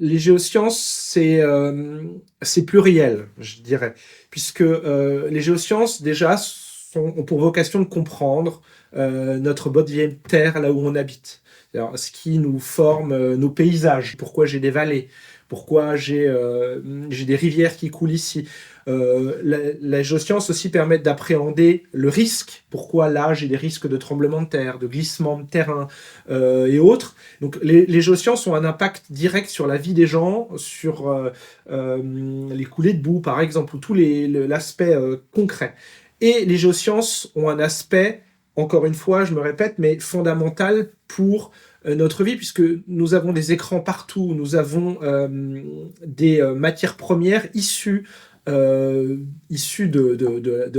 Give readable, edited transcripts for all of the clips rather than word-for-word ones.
Les géosciences, c'est pluriel, je dirais, puisque les géosciences, déjà, ont pour vocation de comprendre notre body terre, là où on habite. Alors, ce qui nous forme nos paysages, pourquoi j'ai des vallées, pourquoi j'ai des rivières qui coulent ici. La géoscience aussi permet d'appréhender le risque, pourquoi là j'ai des risques de tremblement de terre, de glissement de terrain et autres. Donc les géosciences ont un impact direct sur la vie des gens, sur les coulées de boue par exemple, ou tout l'aspect concret. Et les géosciences ont un aspect, encore une fois, je me répète, mais fondamental pour notre vie, puisque nous avons des écrans partout, nous avons des matières premières issues de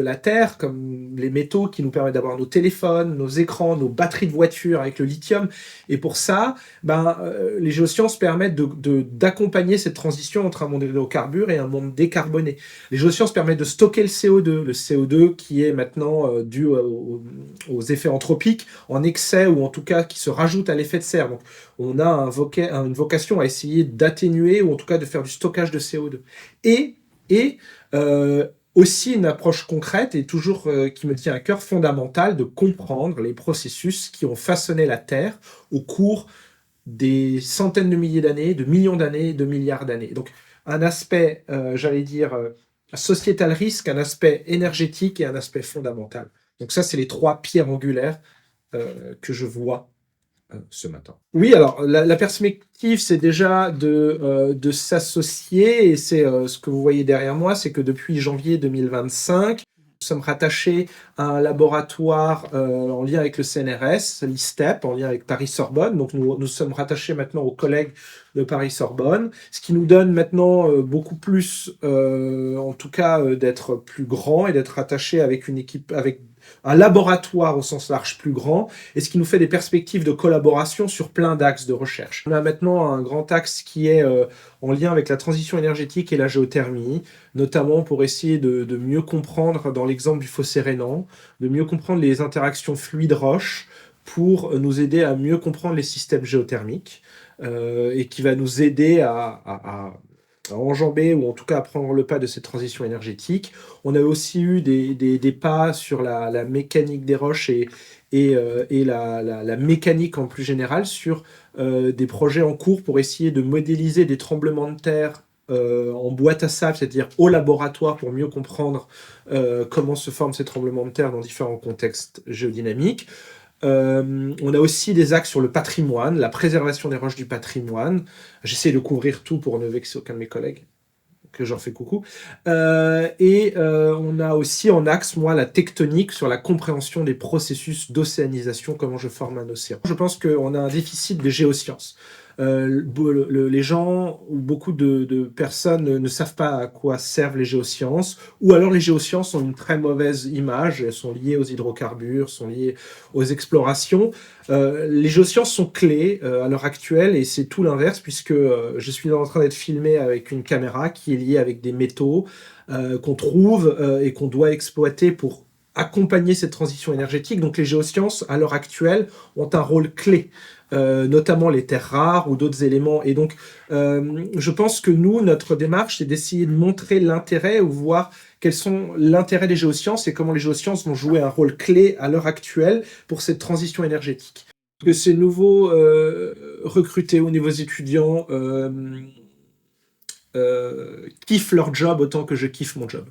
la Terre, comme les métaux qui nous permettent d'avoir nos téléphones, nos écrans, nos batteries de voitures avec le lithium. Et pour ça, les géosciences permettent d'accompagner cette transition entre un monde hydrocarbure et un monde décarboné. Les géosciences permettent de stocker le CO2 qui est maintenant dû aux effets anthropiques en excès, ou en tout cas qui se rajoute à l'effet de serre. Donc on a une vocation à essayer d'atténuer, ou en tout cas de faire du stockage de CO2. Et aussi une approche concrète et toujours qui me tient à cœur, fondamentale, de comprendre les processus qui ont façonné la Terre au cours des centaines de milliers d'années, de millions d'années, de milliards d'années. Donc un aspect, j'allais dire, sociétal risque, un aspect énergétique et un aspect fondamental. Donc ça, c'est les trois pierres angulaires que je vois ce matin. Oui, alors la perspective, c'est déjà de s'associer, et c'est ce que vous voyez derrière moi, c'est que depuis janvier 2025, nous sommes rattachés à un laboratoire en lien avec le CNRS, l'ISTEP, en lien avec Paris-Sorbonne. Donc nous sommes rattachés maintenant aux collègues de Paris-Sorbonne, ce qui nous donne maintenant beaucoup plus, en tout cas, d'être plus grand et d'être rattachés avec une équipe, avec un laboratoire au sens large plus grand, et ce qui nous fait des perspectives de collaboration sur plein d'axes de recherche. On a maintenant un grand axe qui est en lien avec la transition énergétique et la géothermie, notamment pour essayer de mieux comprendre, dans l'exemple du fossé rhénan, de mieux comprendre les interactions fluides-roches pour nous aider à mieux comprendre les systèmes géothermiques, et qui va nous aider à enjamber, ou en tout cas à prendre le pas de cette transition énergétique. On a aussi eu des pas sur la mécanique des roches et la mécanique en plus général, sur des projets en cours pour essayer de modéliser des tremblements de terre en boîte à sable, c'est-à-dire au laboratoire, pour mieux comprendre comment se forment ces tremblements de terre dans différents contextes géodynamiques. On a aussi des axes sur le patrimoine, la préservation des roches du patrimoine. J'essaie de couvrir tout pour ne vexer aucun de mes collègues, que j'en fais coucou. On a aussi en axe, moi, la tectonique, sur la compréhension des processus d'océanisation, comment je forme un océan. Je pense qu'on a un déficit de géosciences. Les gens, ou beaucoup de personnes, ne savent pas à quoi servent les géosciences, ou alors les géosciences ont une très mauvaise image, elles sont liées aux hydrocarbures, sont liées aux explorations. Les géosciences sont clés à l'heure actuelle, et c'est tout l'inverse, puisque je suis en train d'être filmé avec une caméra qui est liée avec des métaux qu'on trouve et qu'on doit exploiter pour accompagner cette transition énergétique. Donc les géosciences, à l'heure actuelle, ont un rôle clé, notamment les terres rares ou d'autres éléments. Et donc, je pense que nous, notre démarche, c'est d'essayer de montrer l'intérêt, ou voir quels sont l'intérêt des géosciences et comment les géosciences vont jouer un rôle clé à l'heure actuelle pour cette transition énergétique. Que ces nouveaux recrutés ou nouveaux étudiants kiffent leur job autant que je kiffe mon job.